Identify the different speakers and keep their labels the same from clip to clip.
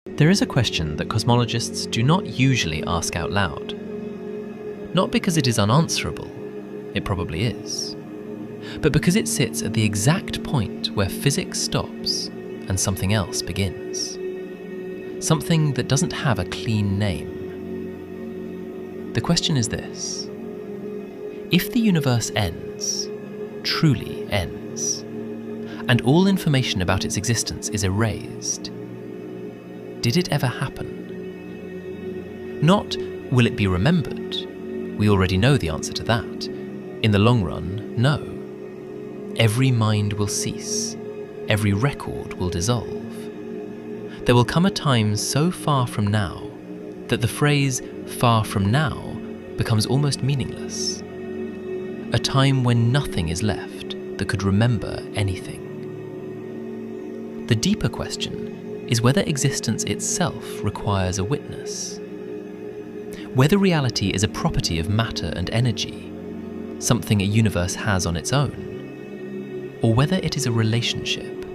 Speaker 1: There is a question that cosmologists do not usually ask out loud. Not because it is unanswerable, it probably is, but because it sits at the exact point where physics stops and something else begins. Something that doesn't have a clean name. The question is this: if the universe ends, truly ends, and all information about its existence is erased, did it ever happen? Not, will it be remembered? We already know the answer to that. In the long run, no. Every mind will cease. Every record will dissolve. There will come a time so far from now that the phrase "far from now" becomes almost meaningless. A time when nothing is left that could remember anything. The deeper question is whether existence itself requires a witness. Whether reality is a property of matter and energy, something a universe has on its own, or whether it is a relationship,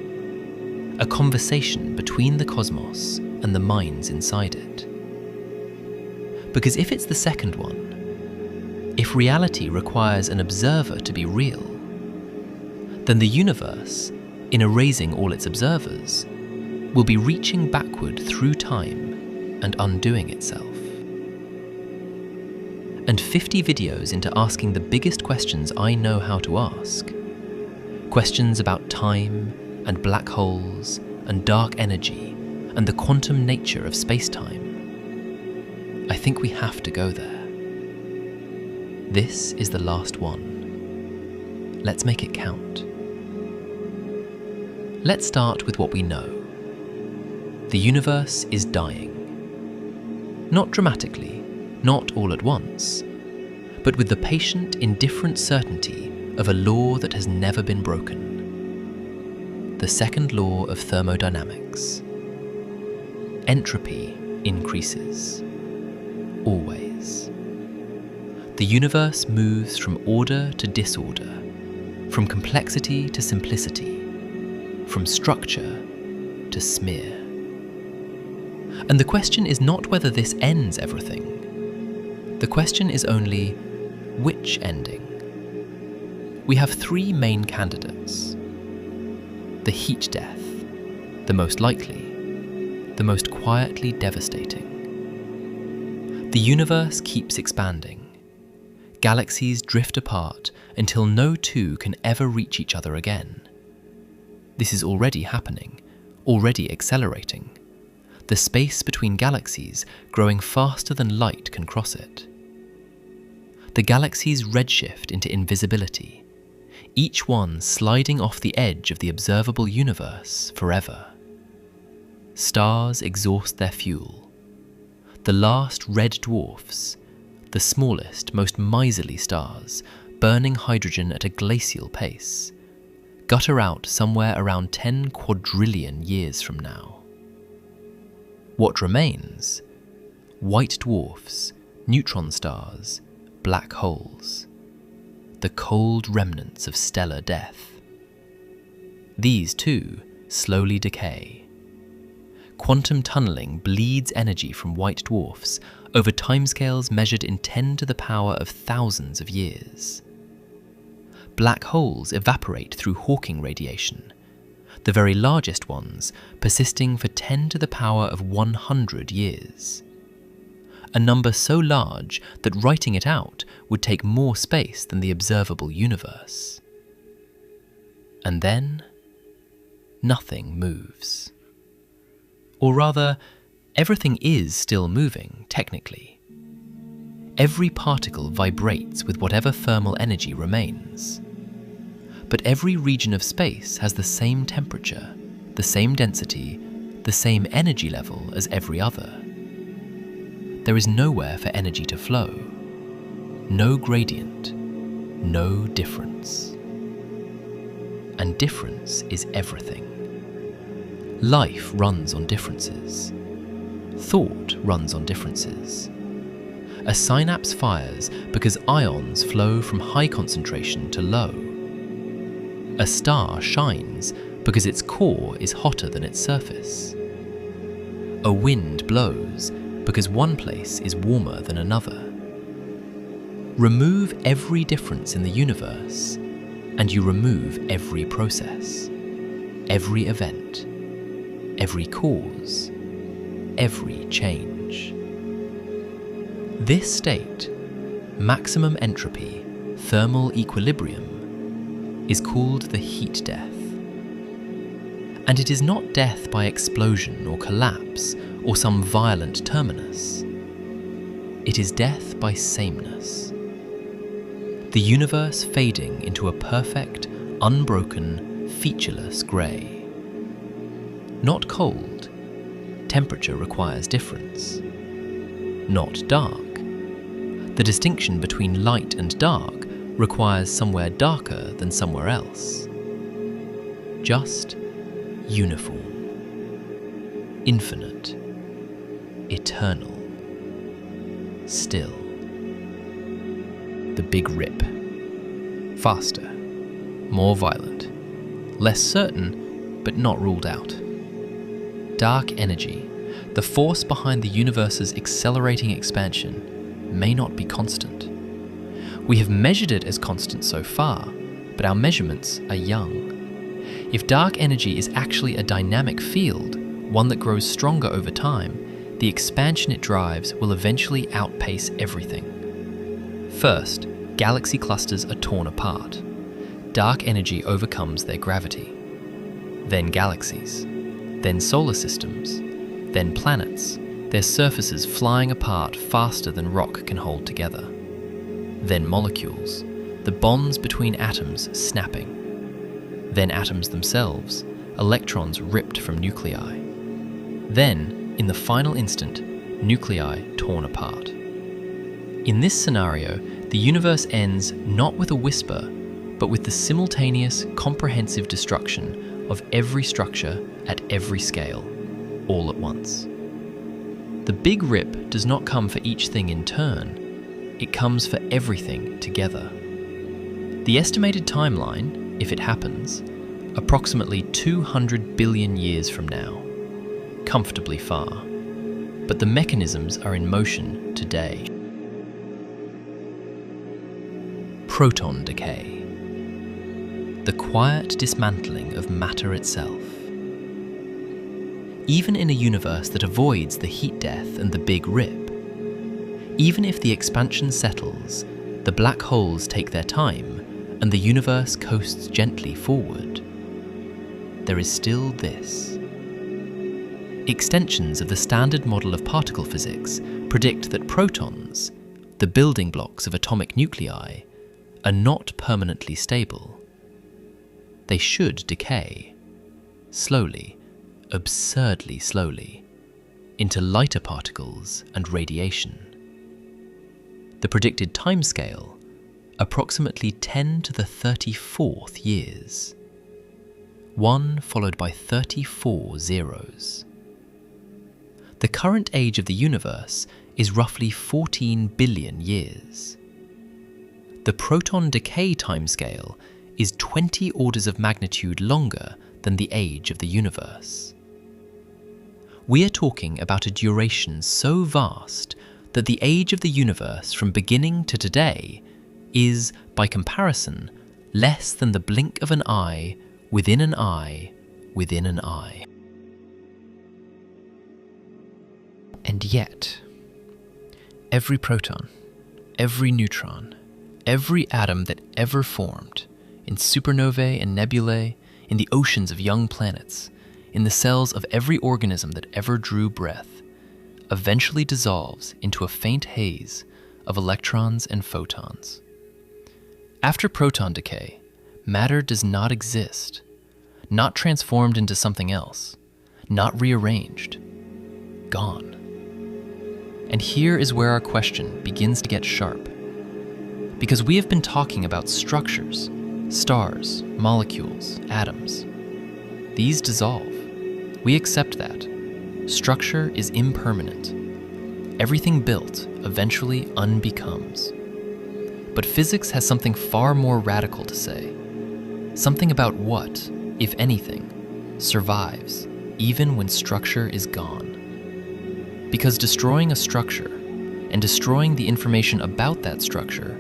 Speaker 1: a conversation between the cosmos and the minds inside it. Because if it's the second one, if reality requires an observer to be real, then the universe, in erasing all its observers, will be reaching backward through time and undoing itself. And 50 videos into asking the biggest questions I know how to ask, questions about time and black holes and dark energy and the quantum nature of space-time, I think we have to go there. This is the last one. Let's make it count. Let's start with what we know. The universe is dying. Not dramatically, not all at once, but with the patient, indifferent certainty of a law that has never been broken. The second law of thermodynamics. Entropy increases. Always. The universe moves from order to disorder, from complexity to simplicity, from structure to smear. And the question is not whether this ends everything. The question is only, which ending? We have three main candidates. The heat death, the most likely, the most quietly devastating. The universe keeps expanding. Galaxies drift apart until no two can ever reach each other again. This is already happening, already accelerating. The space between galaxies growing faster than light can cross it. The galaxies redshift into invisibility, each one sliding off the edge of the observable universe forever. Stars exhaust their fuel. The last red dwarfs, the smallest, most miserly stars, burning hydrogen at a glacial pace, gutter out somewhere around 10 quadrillion years from now. What remains? White dwarfs, neutron stars, black holes. The cold remnants of stellar death. These too slowly decay. Quantum tunneling bleeds energy from white dwarfs over timescales measured in 10 to the power of thousands of years. Black holes evaporate through Hawking radiation, the very largest ones persisting for 10 to the power of 100 years. A number so large that writing it out would take more space than the observable universe. And then, nothing moves. Or rather, everything is still moving, technically. Every particle vibrates with whatever thermal energy remains. But every region of space has the same temperature, the same density, the same energy level as every other. There is nowhere for energy to flow. No gradient, no difference. And difference is everything. Life runs on differences. Thought runs on differences. A synapse fires because ions flow from high concentration to low. A star shines because its core is hotter than its surface. A wind blows because one place is warmer than another. Remove every difference in the universe, and you remove every process, every event, every cause, every change. This state, maximum entropy, thermal equilibrium, is called the heat death. And it is not death by explosion or collapse or some violent terminus. It is death by sameness. The universe fading into a perfect, unbroken, featureless grey. Not cold, temperature requires difference. Not dark. The distinction between light and dark requires somewhere darker than somewhere else. Just uniform, infinite, eternal, still. The Big Rip. Faster, more violent, less certain, but not ruled out. Dark energy, the force behind the universe's accelerating expansion, may not be constant. We have measured it as constant so far, but our measurements are young. If dark energy is actually a dynamic field, one that grows stronger over time, the expansion it drives will eventually outpace everything. First, galaxy clusters are torn apart. Dark energy overcomes their gravity. Then galaxies. Then solar systems. Then planets, their surfaces flying apart faster than rock can hold together. Then molecules, the bonds between atoms snapping. Then atoms themselves, electrons ripped from nuclei. Then, in the final instant, nuclei torn apart. In this scenario, the universe ends not with a whisper, but with the simultaneous, comprehensive destruction of every structure at every scale, all at once. The Big Rip does not come for each thing in turn, it comes for everything together. The estimated timeline, if it happens, approximately 200 billion years from now. Comfortably far. But the mechanisms are in motion today. Proton decay. The quiet dismantling of matter itself. Even in a universe that avoids the heat death and the Big Rip, even if the expansion settles, the black holes take their time, and the universe coasts gently forward, there is still this. Extensions of the standard model of particle physics predict that protons, the building blocks of atomic nuclei, are not permanently stable. They should decay, slowly, absurdly slowly, into lighter particles and radiation. The predicted timescale, approximately 10 to the 34th years. 1 followed by 34 zeros. The current age of the universe is roughly 14 billion years. The proton decay timescale is 20 orders of magnitude longer than the age of the universe. We are talking about a duration so vast that the age of the universe from beginning to today is, by comparison, less than the blink of an eye within an eye within an eye. And yet, every proton, every neutron, every atom that ever formed, in supernovae and nebulae, in the oceans of young planets, in the cells of every organism that ever drew breath, eventually dissolves into a faint haze of electrons and photons. After proton decay, matter does not exist, not transformed into something else, not rearranged, gone. And here is where our question begins to get sharp. Because we have been talking about structures, stars, molecules, atoms. These dissolve. We accept that. Structure is impermanent. Everything built eventually unbecomes. But physics has something far more radical to say. Something about what, if anything, survives even when structure is gone. Because destroying a structure and destroying the information about that structure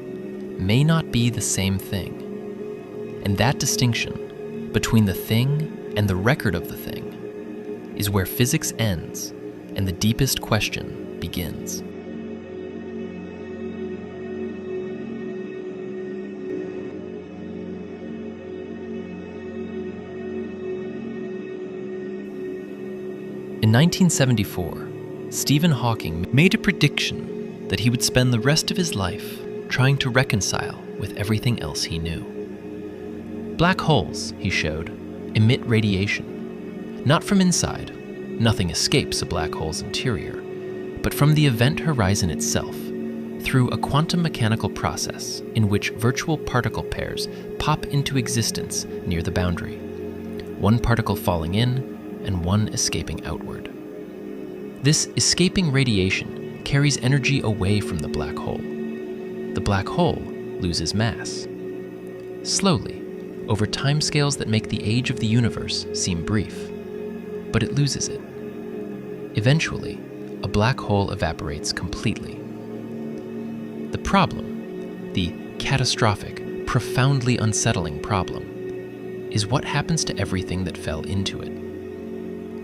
Speaker 1: may not be the same thing. And that distinction between the thing and the record of the thing is where physics ends and the deepest question begins. In 1974, Stephen Hawking made a prediction that he would spend the rest of his life trying to reconcile with everything else he knew. Black holes, he showed, emit radiation, not from inside, nothing escapes a black hole's interior, but from the event horizon itself, through a quantum mechanical process in which virtual particle pairs pop into existence near the boundary, one particle falling in and one escaping outward. This escaping radiation carries energy away from the black hole. The black hole loses mass. Slowly, over timescales that make the age of the universe seem brief, but it loses it. Eventually, a black hole evaporates completely. The problem, the catastrophic, profoundly unsettling problem, is what happens to everything that fell into it.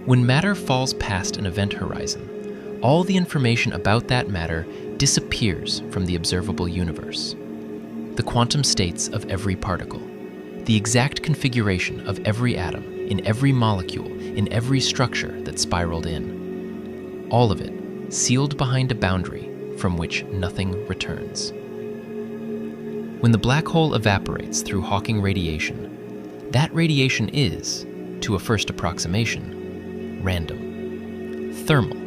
Speaker 1: When matter falls past an event horizon, all the information about that matter disappears from the observable universe. The quantum states of every particle, the exact configuration of every atom, in every molecule, in every structure that spiraled in. All of it sealed behind a boundary from which nothing returns. When the black hole evaporates through Hawking radiation, that radiation is, to a first approximation, random, thermal.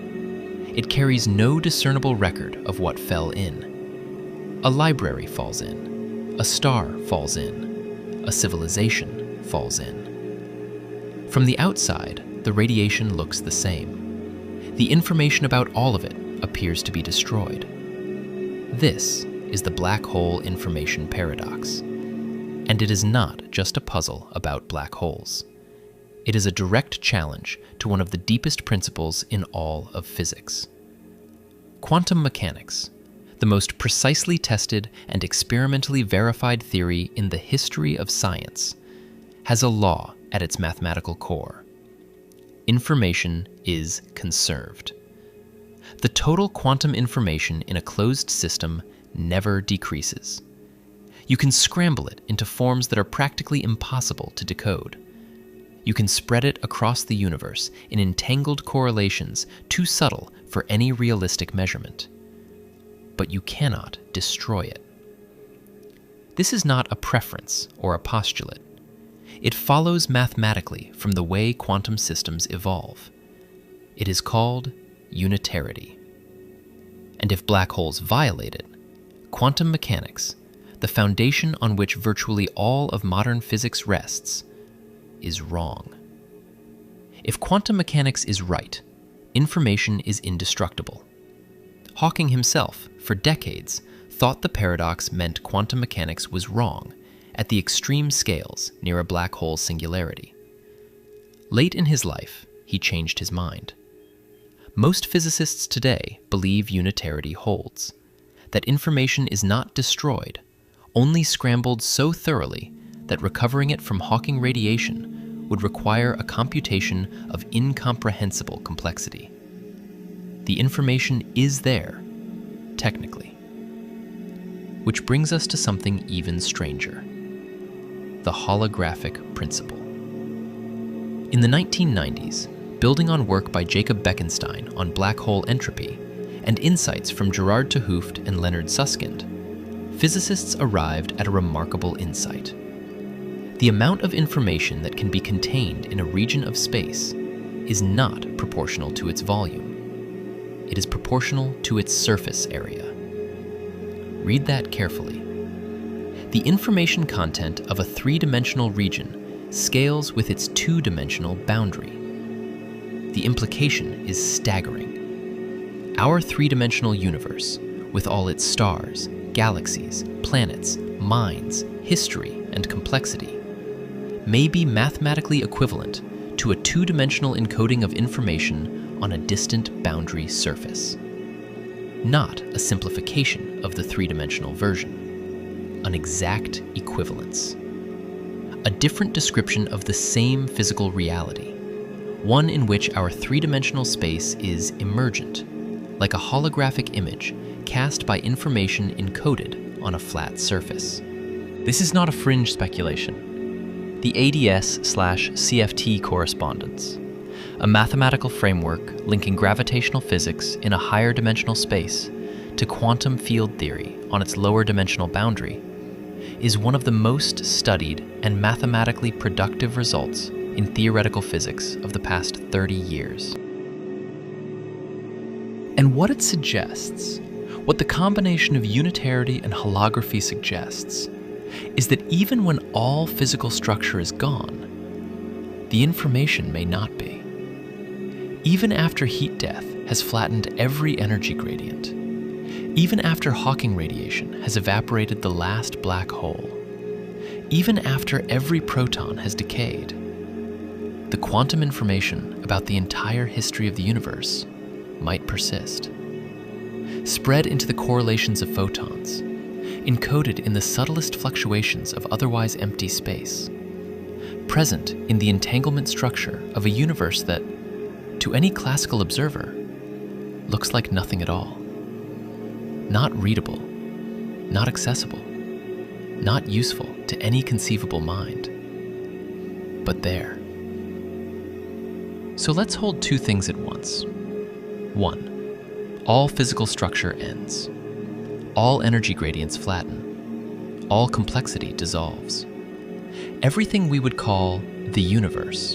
Speaker 1: It carries no discernible record of what fell in. A library falls in, a star falls in, a civilization falls in. From the outside, the radiation looks the same. The information about all of it appears to be destroyed. This is the black hole information paradox. And it is not just a puzzle about black holes. It is a direct challenge to one of the deepest principles in all of physics. Quantum mechanics, the most precisely tested and experimentally verified theory in the history of science, has a law at its mathematical core. Information is conserved. The total quantum information in a closed system never decreases. You can scramble it into forms that are practically impossible to decode. You can spread it across the universe in entangled correlations too subtle for any realistic measurement. But you cannot destroy it. This is not a preference or a postulate. It follows mathematically from the way quantum systems evolve. It is called unitarity. And if black holes violate it, quantum mechanics, the foundation on which virtually all of modern physics rests, is wrong. If quantum mechanics is right, information is indestructible. Hawking himself, for decades, thought the paradox meant quantum mechanics was wrong at the extreme scales near a black hole singularity. Late in his life, he changed his mind. Most physicists today believe unitarity holds, that information is not destroyed, only scrambled so thoroughly that recovering it from Hawking radiation would require a computation of incomprehensible complexity. The information is there, technically. Which brings us to something even stranger: the holographic principle. In the 1990s, building on work by Jacob Bekenstein on black hole entropy and insights from Gerard 't Hooft and Leonard Susskind, physicists arrived at a remarkable insight. The amount of information that can be contained in a region of space is not proportional to its volume. It is proportional to its surface area. Read that carefully. The information content of a three-dimensional region scales with its two-dimensional boundary. The implication is staggering. Our three-dimensional universe, with all its stars, galaxies, planets, minds, history, and complexity, may be mathematically equivalent to a two-dimensional encoding of information on a distant boundary surface. Not a simplification of the three-dimensional version. An exact equivalence. A different description of the same physical reality. One in which our three-dimensional space is emergent, like a holographic image cast by information encoded on a flat surface. This is not a fringe speculation. The ADS/CFT correspondence, a mathematical framework linking gravitational physics in a higher dimensional space to quantum field theory on its lower dimensional boundary, is one of the most studied and mathematically productive results in theoretical physics of the past 30 years. And what it suggests, what the combination of unitarity and holography suggests, is that even when all physical structure is gone, the information may not be. Even after heat death has flattened every energy gradient, even after Hawking radiation has evaporated the last black hole, even after every proton has decayed, the quantum information about the entire history of the universe might persist. Spread into the correlations of photons, encoded in the subtlest fluctuations of otherwise empty space, present in the entanglement structure of a universe that, to any classical observer, looks like nothing at all. Not readable, not accessible, not useful to any conceivable mind, but there. So let's hold two things at once. One, all physical structure ends. All energy gradients flatten. All complexity dissolves. Everything we would call the universe,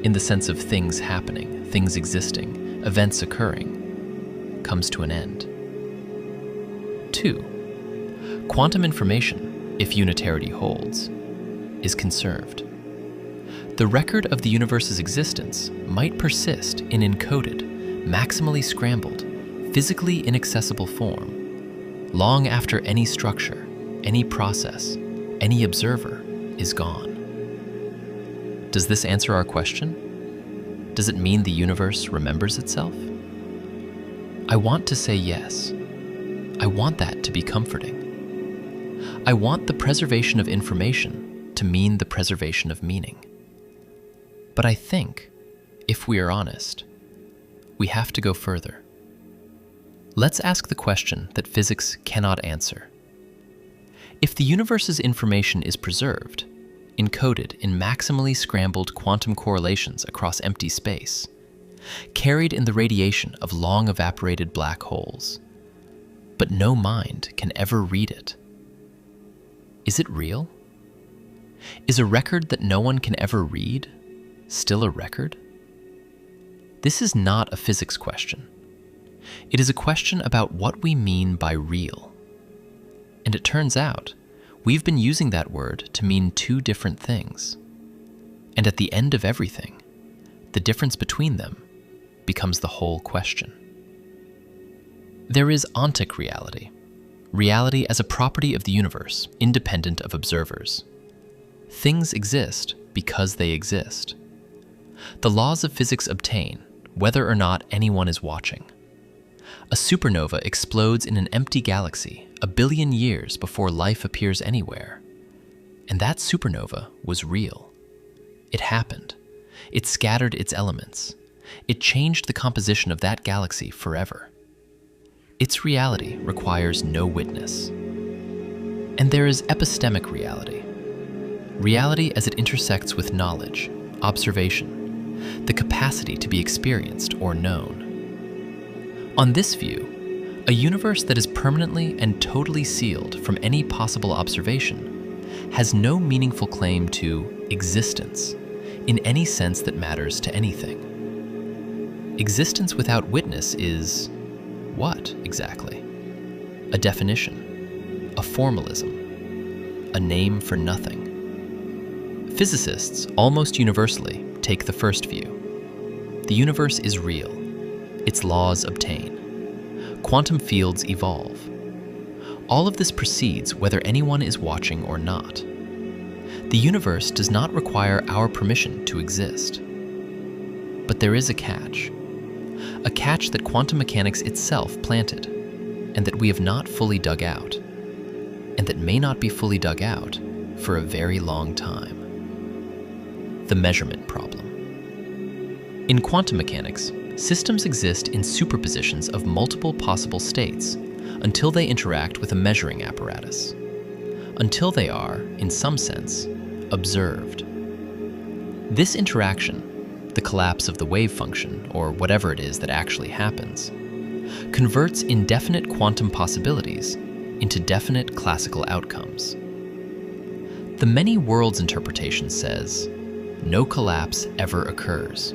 Speaker 1: in the sense of things happening, things existing, events occurring, comes to an end. 2. Quantum information, if unitarity holds, is conserved. The record of the universe's existence might persist in encoded, maximally scrambled, physically inaccessible form, long after any structure, any process, any observer is gone. Does this answer our question? Does it mean the universe remembers itself? I want to say yes. I want that to be comforting. I want the preservation of information to mean the preservation of meaning. But I think, if we are honest, we have to go further. Let's ask the question that physics cannot answer. If the universe's information is preserved, encoded in maximally scrambled quantum correlations across empty space, carried in the radiation of long evaporated black holes, but no mind can ever read it, is it real? Is a record that no one can ever read still a record? This is not a physics question. It is a question about what we mean by real. And it turns out, we've been using that word to mean two different things. And at the end of everything, the difference between them becomes the whole question. There is ontic reality, reality as a property of the universe, independent of observers. Things exist because they exist. The laws of physics obtain whether or not anyone is watching. A supernova explodes in an empty galaxy 1 billion years before life appears anywhere. And that supernova was real. It happened. It scattered its elements. It changed the composition of that galaxy forever. Its reality requires no witness. And there is epistemic reality. Reality as it intersects with knowledge, observation, the capacity to be experienced or known. On this view, a universe that is permanently and totally sealed from any possible observation has no meaningful claim to existence in any sense that matters to anything. Existence without witness is what, exactly? A definition, a formalism, a name for nothing. Physicists almost universally take the first view. The universe is real. Its laws obtain. Quantum fields evolve. All of this proceeds whether anyone is watching or not. The universe does not require our permission to exist. But there is a catch. a catch that quantum mechanics itself planted, and that we have not fully dug out, and that may not be fully dug out for a very long time. The measurement problem. In quantum mechanics, systems exist in superpositions of multiple possible states until they interact with a measuring apparatus, until they are, in some sense, observed. This interaction, the collapse of the wave function, or whatever it is that actually happens, converts indefinite quantum possibilities into definite classical outcomes. The many worlds interpretation says, no collapse ever occurs.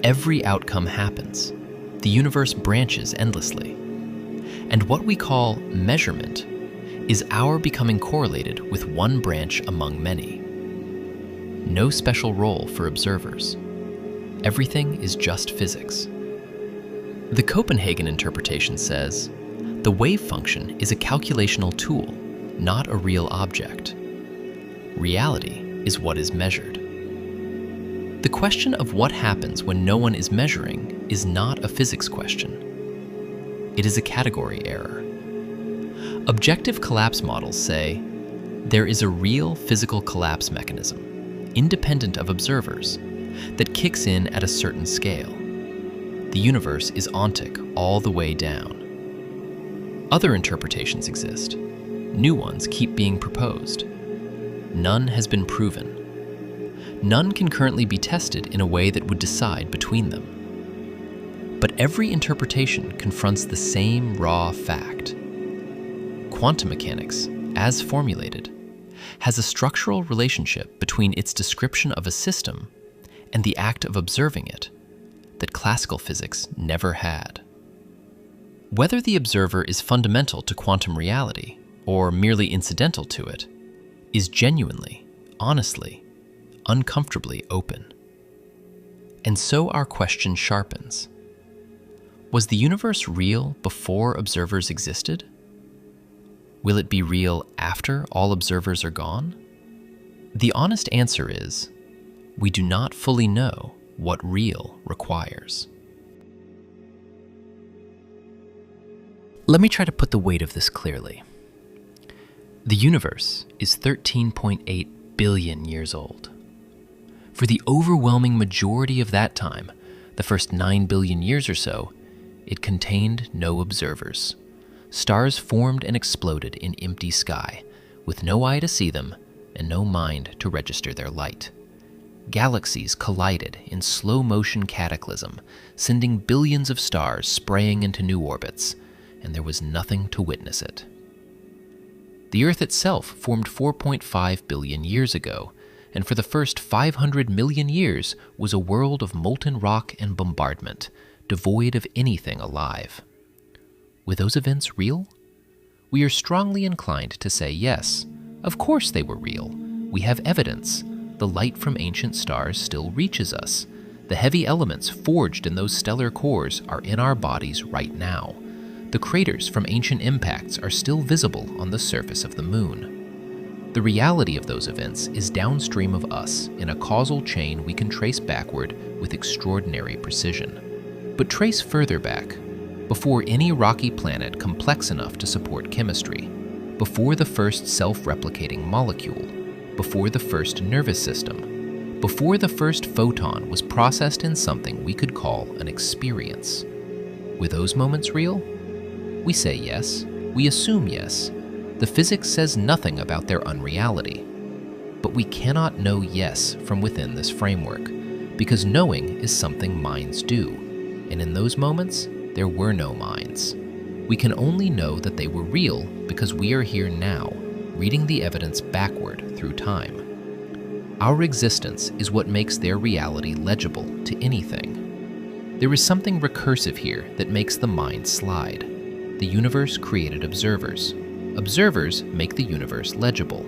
Speaker 1: Every outcome happens. The universe branches endlessly. And what we call measurement is our becoming correlated with one branch among many. No special role for observers. Everything is just physics. The Copenhagen Interpretation says, the wave function is a calculational tool, not a real object. Reality is what is measured. The question of what happens when no one is measuring is not a physics question. It is a category error. Objective collapse models say, there is a real physical collapse mechanism, independent of observers, that kicks in at a certain scale. The universe is ontic all the way down. Other interpretations exist. New ones keep being proposed. None has been proven. None can currently be tested in a way that would decide between them. But every interpretation confronts the same raw fact. Quantum mechanics, as formulated, has a structural relationship between its description of a system and the act of observing it that classical physics never had. Whether the observer is fundamental to quantum reality or merely incidental to it is genuinely, honestly, uncomfortably open. And so our question sharpens. Was the universe real before observers existed? Will it be real after all observers are gone? The honest answer is, we do not fully know what real requires. Let me try to put the weight of this clearly. The universe is 13.8 billion years old. For the overwhelming majority of that time, the first 9 billion years or so, it contained no observers. Stars formed and exploded in empty sky, with no eye to see them and no mind to register their light. Galaxies collided in slow-motion cataclysm, sending billions of stars spraying into new orbits, and there was nothing to witness it. The Earth itself formed 4.5 billion years ago, and for the first 500 million years was a world of molten rock and bombardment, devoid of anything alive. Were those events real? We are strongly inclined to say yes. Of course they were real. We have evidence. The light from ancient stars still reaches us. The heavy elements forged in those stellar cores are in our bodies right now. The craters from ancient impacts are still visible on the surface of the moon. The reality of those events is downstream of us in a causal chain we can trace backward with extraordinary precision. But trace further back, before any rocky planet complex enough to support chemistry, before the first self-replicating molecule, before the first nervous system, before the first photon was processed in something we could call an experience. Were those moments real? We say yes. We assume yes. The physics says nothing about their unreality. But we cannot know yes from within this framework, because knowing is something minds do. And in those moments, there were no minds. We can only know that they were real because we are here now, reading the evidence backward through time. Our existence is what makes their reality legible to anything. There is something recursive here that makes the mind slide. The universe created observers. Observers make the universe legible.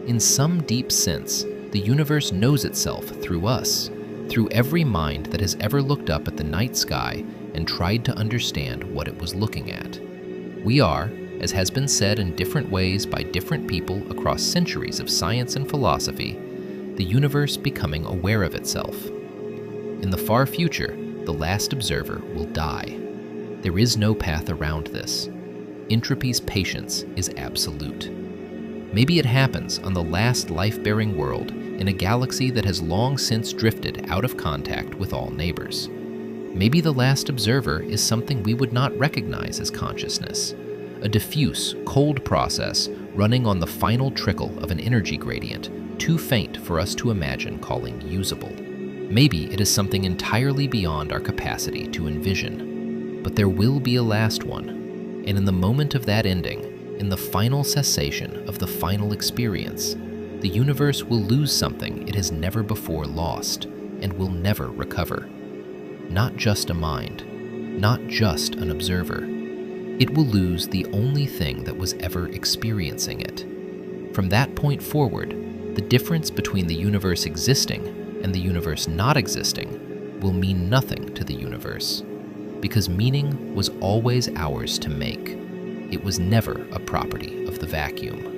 Speaker 1: In some deep sense, the universe knows itself through us, through every mind that has ever looked up at the night sky and tried to understand what it was looking at. We are, as has been said in different ways by different people across centuries of science and philosophy, the universe becoming aware of itself. In the far future, the last observer will die. There is no path around this. Entropy's patience is absolute. Maybe it happens on the last life-bearing world in a galaxy that has long since drifted out of contact with all neighbors. Maybe the last observer is something we would not recognize as consciousness, a diffuse, cold process running on the final trickle of an energy gradient too faint for us to imagine calling usable. Maybe it is something entirely beyond our capacity to envision. But there will be a last one, and in the moment of that ending, in the final cessation of the final experience, the universe will lose something it has never before lost and will never recover. Not just a mind, not just an observer. It will lose the only thing that was ever experiencing it. From that point forward, the difference between the universe existing and the universe not existing will mean nothing to the universe, because meaning was always ours to make. It was never a property of the vacuum.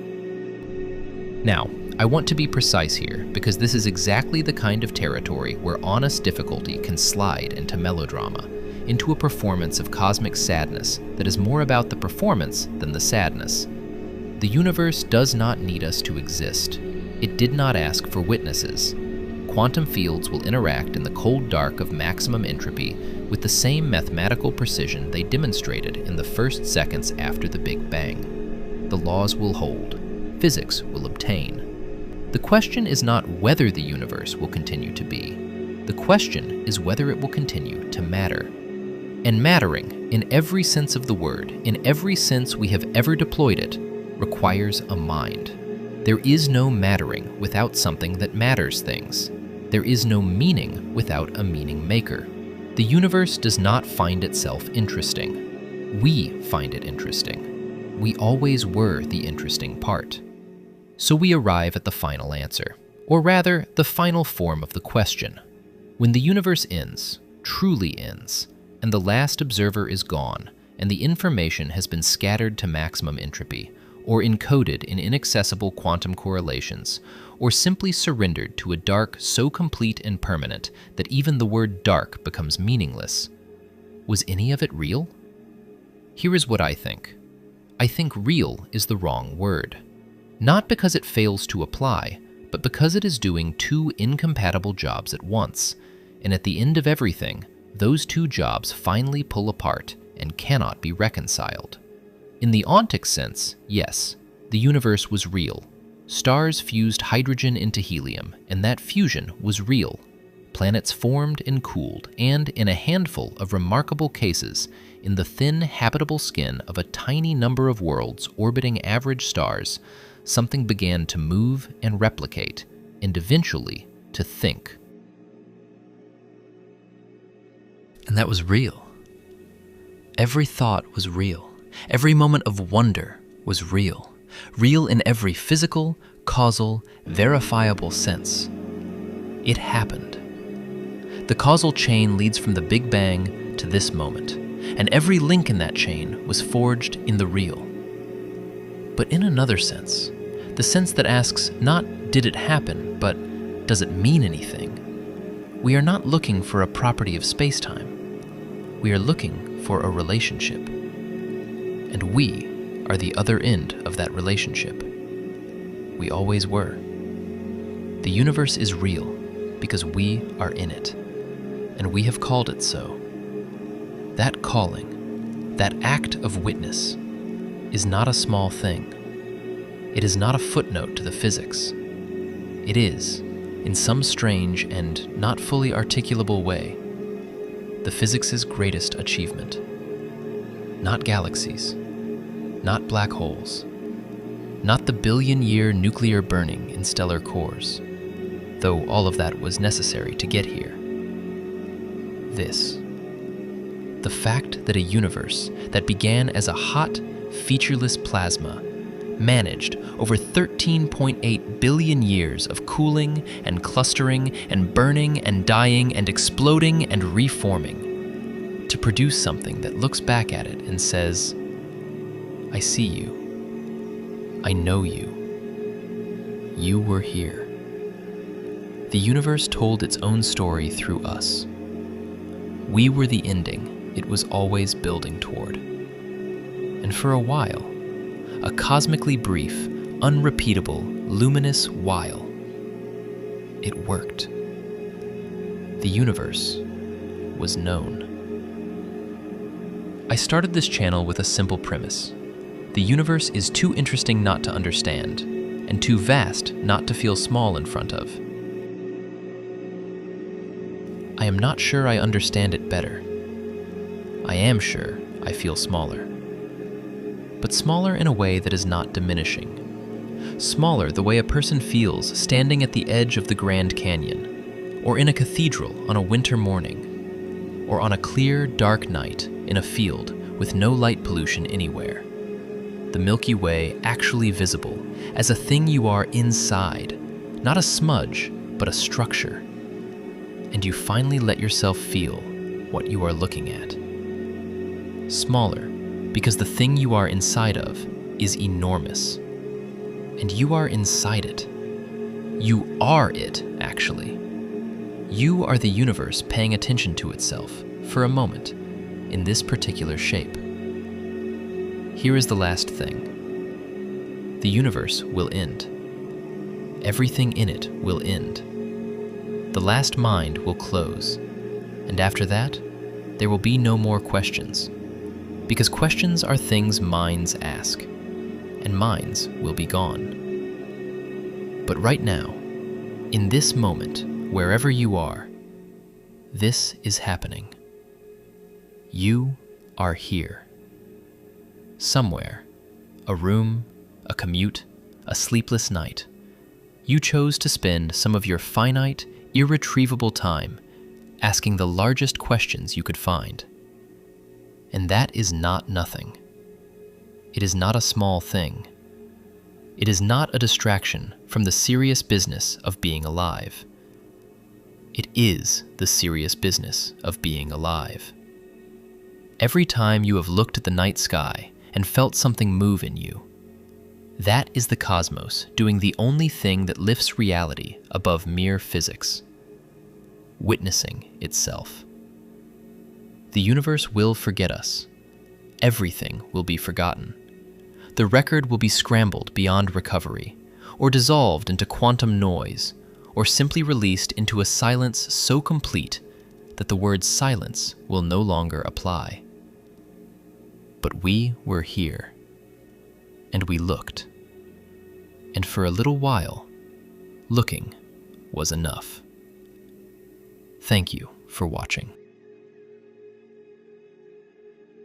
Speaker 1: Now, I want to be precise here, because this is exactly the kind of territory where honest difficulty can slide into melodrama, into a performance of cosmic sadness that is more about the performance than the sadness. The universe does not need us to exist. It did not ask for witnesses. Quantum fields will interact in the cold dark of maximum entropy with the same mathematical precision they demonstrated in the first seconds after the Big Bang. The laws will hold. Physics will obtain. The question is not whether the universe will continue to be. The question is whether it will continue to matter. And mattering, in every sense of the word, in every sense we have ever deployed it, requires a mind. There is no mattering without something that matters things. There is no meaning without a meaning maker. The universe does not find itself interesting. We find it interesting. We always were the interesting part. So we arrive at the final answer, or rather, the final form of the question. When the universe ends, truly ends, and the last observer is gone, and the information has been scattered to maximum entropy, or encoded in inaccessible quantum correlations, or simply surrendered to a dark so complete and permanent that even the word dark becomes meaningless. Was any of it real? Here is what I think. I think real is the wrong word. Not because it fails to apply, but because it is doing two incompatible jobs at once, and at the end of everything, those two jobs finally pull apart and cannot be reconciled. In the ontic sense, yes, the universe was real. Stars fused hydrogen into helium, and that fusion was real. Planets formed and cooled, and in a handful of remarkable cases, in the thin, habitable skin of a tiny number of worlds orbiting average stars, something began to move and replicate, and eventually to think. And that was real. Every thought was real. Every moment of wonder was real. Real in every physical, causal, verifiable sense. It happened. The causal chain leads from the Big Bang to this moment, and every link in that chain was forged in the real. But in another sense, the sense that asks not did it happen, but does it mean anything? We are not looking for a property of space-time. We are looking for a relationship. And we are the other end of that relationship. We always were. The universe is real because we are in it, and we have called it so. That calling, that act of witness, is not a small thing. It is not a footnote to the physics. It is, in some strange and not fully articulable way, the physics' greatest achievement. Not galaxies, not black holes, not the billion-year nuclear burning in stellar cores, though all of that was necessary to get here. This, the fact that a universe that began as a hot, featureless plasma managed over 13.8 billion years of cooling and clustering and burning and dying and exploding and reforming to produce something that looks back at it and says, I see you. I know you. You were here. The universe told its own story through us. We were the ending it was always building toward. And for a while, a cosmically brief, unrepeatable, luminous while, it worked. The universe was known. I started this channel with a simple premise. The universe is too interesting not to understand, and too vast not to feel small in front of. I am not sure I understand it better. I am sure I feel smaller. But smaller in a way that is not diminishing. Smaller the way a person feels standing at the edge of the Grand Canyon, or in a cathedral on a winter morning, or on a clear, dark night in a field with no light pollution anywhere. The Milky Way actually visible as a thing you are inside, not a smudge, but a structure. And you finally let yourself feel what you are looking at. Smaller, because the thing you are inside of is enormous. And you are inside it. You are it, actually. You are the universe paying attention to itself, for a moment, in this particular shape. Here is the last thing. The universe will end. Everything in it will end. The last mind will close, and after that, there will be no more questions, because questions are things minds ask, and minds will be gone. But right now, in this moment, wherever you are, this is happening. You are here. Somewhere, a room, a commute, a sleepless night, you chose to spend some of your finite, irretrievable time asking the largest questions you could find. And that is not nothing. It is not a small thing. It is not a distraction from the serious business of being alive. It is the serious business of being alive. Every time you have looked at the night sky and felt something move in you, that is the cosmos doing the only thing that lifts reality above mere physics. Witnessing itself. The universe will forget us. Everything will be forgotten. The record will be scrambled beyond recovery, or dissolved into quantum noise, or simply released into a silence so complete that the word silence will no longer apply. But we were here, and we looked. And for a little while, looking was enough. Thank you for watching.